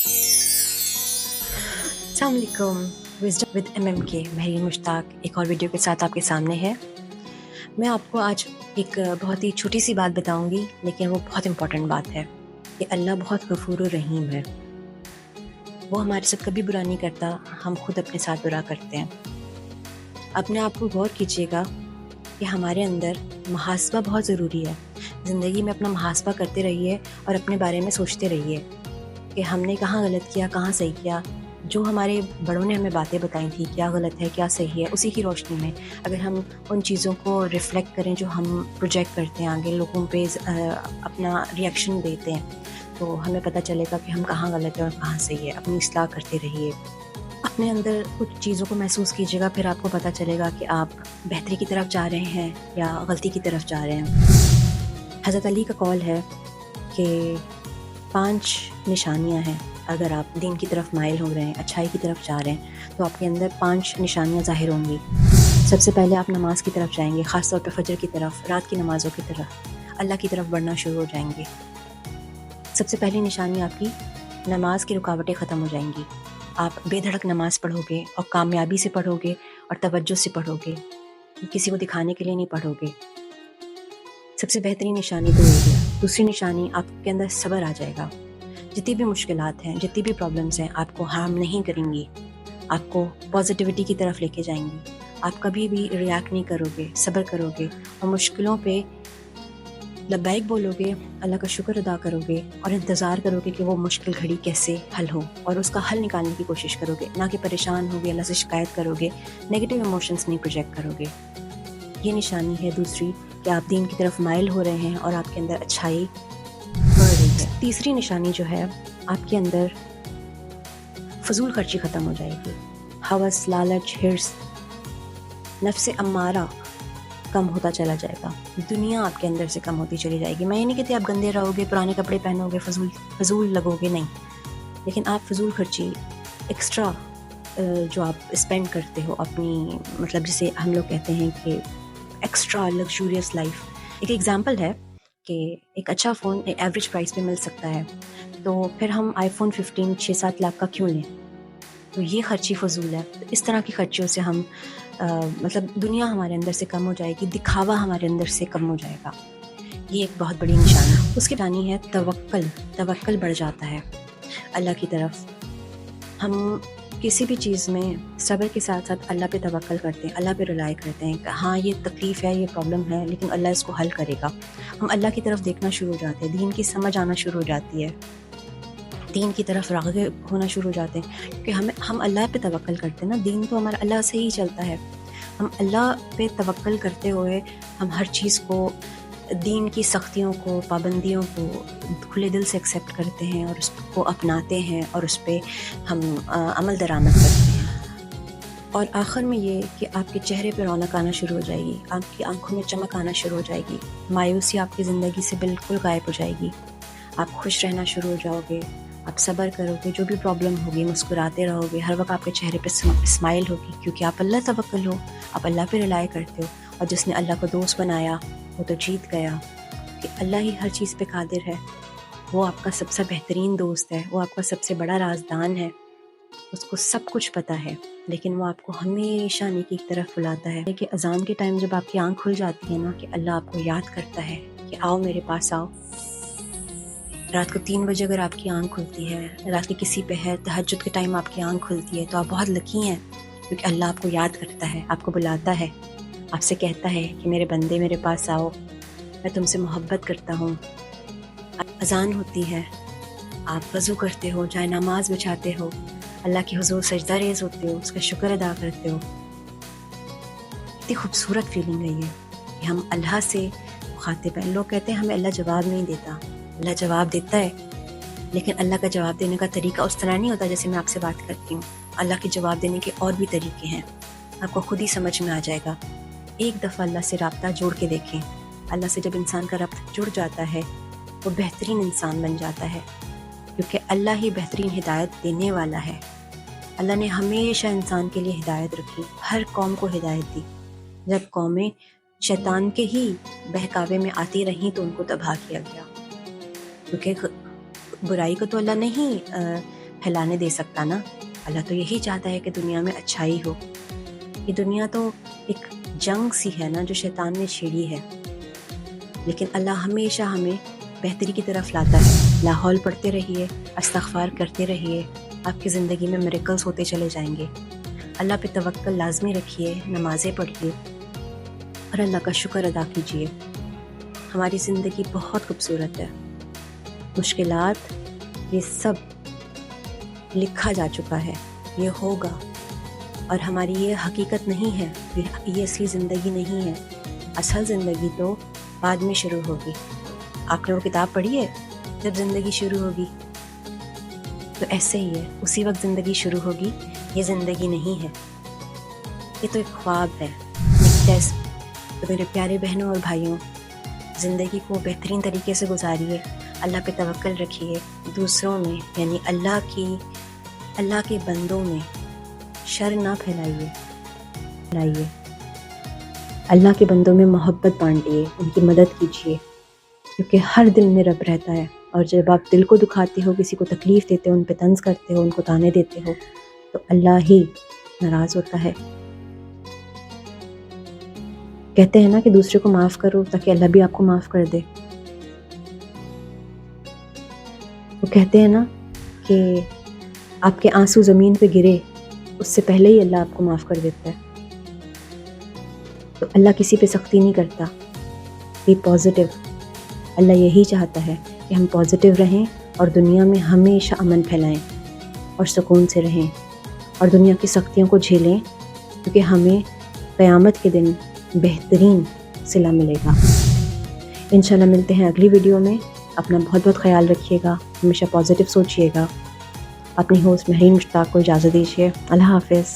अस्सलाम वालेकुम। Wisdom with MMK Mehreen Mushtaq एक और वीडियो के साथ आपके सामने है। मैं आपको आज एक बहुत ही छोटी सी बात बताऊंगी, लेकिन वो बहुत इम्पोर्टेंट बात है कि अल्लाह बहुत गफूर और रहीम है। वो हमारे साथ कभी बुरा नहीं करता, हम खुद अपने साथ बुरा करते हैं। अपने आप को गौर कीजिएगा कि हमारे अंदर मुहासबा बहुत ज़रूरी है। ज़िंदगी में अपना मुहासबा करते रहिए और अपने बारे में सोचते रहिए कि हमने कहाँ गलत किया, कहाँ सही किया। जो हमारे बड़ों ने हमें बातें बताई थी, क्या गलत है, क्या सही है, उसी की रोशनी में अगर हम उन चीज़ों को रिफ़्लेक्ट करें जो हम प्रोजेक्ट करते हैं आगे लोगों पे, अपना रिएक्शन देते हैं, तो हमें पता चलेगा कि हम कहाँ गलत हैं और कहाँ सही है। अपनी इस्लाह करते रहिए, अपने अंदर कुछ चीज़ों को महसूस कीजिएगा, फिर आपको पता चलेगा कि आप बेहतरी की तरफ जा रहे हैं या गलती की तरफ जा रहे हैं। हज़रत अली का कौल है कि 5 निशानियाँ हैं। अगर आप दीन की तरफ माइल हो रहे हैं, अच्छाई की तरफ जा रहे हैं, तो आपके अंदर 5 निशानियाँ ज़ाहिर होंगी। सबसे पहले आप नमाज की तरफ जाएंगे, ख़ास तौर पर फजर की तरफ, रात की नमाज़ों की तरफ, अल्लाह की तरफ बढ़ना शुरू हो जाएंगे। सबसे पहली निशानी आपकी नमाज की रुकावटें ख़त्म हो जाएंगी। आप बेधड़क नमाज पढ़ोगे और कामयाबी से पढ़ोगे और तवज्जो से पढ़ोगे, किसी को दिखाने के लिए नहीं पढ़ोगे। सबसे बेहतरीन निशानी तो ये है। दूसरी निशानी, आपके अंदर सब्र आ जाएगा। जितनी भी मुश्किलात हैं, जितनी भी प्रॉब्लम्स हैं, आपको हार्म नहीं करेंगी, आपको पॉजिटिविटी की तरफ लेके जाएंगी। आप कभी भी रिएक्ट नहीं करोगे, सब्र करोगे और मुश्किलों पे लब्बैक बोलोगे, अल्लाह का शुक्र अदा करोगे और इंतज़ार करोगे कि वो मुश्किल घड़ी कैसे हल हो, और उसका हल निकालने की कोशिश करोगे, ना कि परेशान होगे, अल्लाह से शिकायत करोगे, नेगेटिव इमोशंस नहीं प्रोजेक्ट करोगे। ये निशानी है दूसरी कि आप दीन की तरफ माइल हो रहे हैं और आपके अंदर अच्छाई बढ़ रही है। तीसरी निशानी जो है, आपके अंदर फजूल खर्ची ख़त्म हो जाएगी। हवस, लालच, हिर्स, नफ्स अम्मारा कम होता चला जाएगा। दुनिया आपके अंदर से कम होती चली जाएगी। मैं ये नहीं कहती आप गंदे रहोगे, पुराने कपड़े पहनोगे, फजूल लगोगे, नहीं, लेकिन आप फजूल खर्ची, एक्स्ट्रा जो आप स्पेंड करते हो अपनी, मतलब जिसे हम लोग कहते हैं कि एक्स्ट्रा लग्जूरियस लाइफ। एक एग्जांपल है कि एक अच्छा फ़ोन एक एवरेज प्राइस पे मिल सकता है, तो फिर हम iPhone 15 6-7 लाख का क्यों लें? तो ये खर्ची फजूल है। तो इस तरह की खर्चियों से हम मतलब दुनिया हमारे अंदर से कम हो जाएगी, दिखावा हमारे अंदर से कम हो जाएगा। ये एक बहुत बड़ी निशानी है। उसकी निशानी है तवक्कल बढ़ जाता है अल्लाह की तरफ। हम किसी भी चीज़ में सब्र के साथ साथ अल्लाह पे तवक्कल करते हैं, अल्लाह पे रिलाई करते हैं कि हाँ, ये तकलीफ़ है, ये प्रॉब्लम है, लेकिन अल्लाह इसको हल करेगा। हम अल्लाह की तरफ देखना शुरू हो जाते हैं, दीन की समझ आना शुरू हो जाती है, दीन की तरफ राग़िब होना शुरू हो जाते हैं, क्योंकि हम अल्लाह पे तवक्कल करते हैं ना। दीन तो हमारा अल्लाह से ही चलता है। हम अल्लाह पे तवक्कल करते हुए हम हर चीज़ को, दीन की सख्तियों को, पाबंदियों को खुले दिल से एक्सेप्ट करते हैं और उसको अपनाते हैं और उस पे हम अमल दरामद करते हैं। और आखिर में ये कि आपके चेहरे पे रौनक आना शुरू हो जाएगी, आपकी आंखों में चमक आना शुरू हो जाएगी, मायूसी आपकी ज़िंदगी से बिल्कुल गायब हो जाएगी। आप खुश रहना शुरू हो जाओगे, आप सब्र करोगे, जो भी प्रॉब्लम होगी मुस्कुराते रहोगे, हर वक्त आपके चेहरे पे स्माइल होगी, क्योंकि आप अल्लाह तवक्कल हो, आप अल्लाह पे रिलाई करते हो। और जिसने अल्लाह को दोस्त बनाया वो तो जीत गया, कि अल्लाह ही हर चीज़ पे कादिर है। वो आपका सबसे बेहतरीन दोस्त है, वो आपका सबसे बड़ा राजदान है, उसको सब कुछ पता है, लेकिन वो आपको हमेशा नेकी की तरफ बुलाता है। कि अजान के टाइम जब आपकी आँख खुल जाती है ना, कि अल्लाह आपको याद करता है कि आओ मेरे पास आओ। रात को 3 बजे अगर आपकी आँख खुलती है, रात के किसी पे है, तहज्जुद के टाइम आपकी आँख खुलती है, तो आप बहुत लकी हैं, क्योंकि अल्लाह आपको याद करता है, आपको बुलाता है, आपसे कहता है कि मेरे बंदे मेरे पास आओ, मैं तुमसे मोहब्बत करता हूँ। अजान होती है, आप वज़ू करते हो, जाए नमाज बिछाते हो, अल्लाह के हुज़ूर सजदा रेज़ होते हो, उसका शुक्र अदा करते हो। कितनी खूबसूरत फीलिंग है ये कि हम अल्लाह से मुखातिब हैं। लोग कहते हैं हमें अल्लाह जवाब नहीं देता, अल्लाह जवाब देता है, लेकिन अल्लाह का जवाब देने का तरीका उस तरह नहीं होता जैसे मैं आपसे बात करती हूँ। अल्लाह के जवाब देने के और भी तरीके हैं, आपको खुद ही समझ में आ जाएगा। एक दफ़ा अल्लाह से राब्ता जोड़ के देखें। अल्लाह से जब इंसान का रब्ता जुड़ जाता है, वो बेहतरीन इंसान बन जाता है, क्योंकि अल्लाह ही बेहतरीन हिदायत देने वाला है। अल्लाह ने हमेशा इंसान के लिए हिदायत रखी, हर कौम को हिदायत दी। जब कौमें शैतान के ही बहकावे में आती रहीं तो उनको तबाह किया गया, क्योंकि बुराई को तो अल्लाह ने ही پھیلانے دے سکتا نا. اللہ تو یہی چاہتا ہے کہ دنیا میں اچھائی ہو. یہ دنیا تو ایک جنگ سی ہے نا جو شیطان نے چھیڑی ہے، لیکن اللہ ہمیشہ ہمیں بہتری کی طرف لاتا ہے. لاحول پڑھتے رہیے، استغفار کرتے رہیے، آپ کی زندگی میں میریکلز ہوتے چلے جائیں گے. اللہ پہ توکل لازمی رکھیے، نمازیں پڑھیے اور اللہ کا شکر ادا کیجیے. ہماری زندگی بہت خوبصورت ہے. مشکلات یہ سب لکھا جا چکا ہے، یہ ہوگا، اور ہماری یہ حقیقت نہیں ہے، یہ اصلی زندگی نہیں ہے. اصل زندگی تو بعد میں شروع ہوگی. آپ نے وہ کتاب پڑھی ہے جب زندگی شروع ہوگی؟ تو ایسے ہی ہے، اسی وقت زندگی شروع ہوگی. یہ زندگی نہیں ہے، یہ تو ایک خواب ہے، ایک ٹیسٹ. تو میرے پیارے بہنوں اور بھائیوں، زندگی کو بہترین طریقے سے گزاریے، اللہ پہ توکل رکھیے. دوسروں میں یعنی اللہ کے بندوں میں شر نہ پھیلائیے. اللہ کے بندوں میں محبت بانٹیے، ان کی مدد کیجیے، کیونکہ ہر دل میں رب رہتا ہے. اور جب آپ دل کو دکھاتے ہو، کسی کو تکلیف دیتے ہو، ان پہ طنز کرتے ہو، ان کو تانے دیتے ہو، تو اللہ ہی ناراض ہوتا ہے. کہتے ہیں نا کہ دوسرے کو معاف کرو تاکہ اللہ بھی آپ کو معاف کر دے. وہ کہتے ہیں نا کہ آپ کے آنسو زمین پہ گرے اس سے پہلے ہی اللہ آپ کو معاف کر دیتا ہے. تو اللہ کسی پہ سختی نہیں کرتا. Be positive. اللہ یہی چاہتا ہے کہ ہم پازیٹیو رہیں اور دنیا میں ہمیشہ امن پھیلائیں اور سکون سے رہیں اور دنیا کی سختیوں کو جھیلیں، کیونکہ ہمیں قیامت کے دن بہترین صلہ ملے گا. انشاءاللہ ملتے ہیں اگلی ویڈیو میں. اپنا بہت بہت خیال رکھیے گا، ہمیشہ پازیٹیو سوچیے گا. اپنی ہوسٹ مہرین مشتاق کو اجازت دیجیے. اللہ حافظ.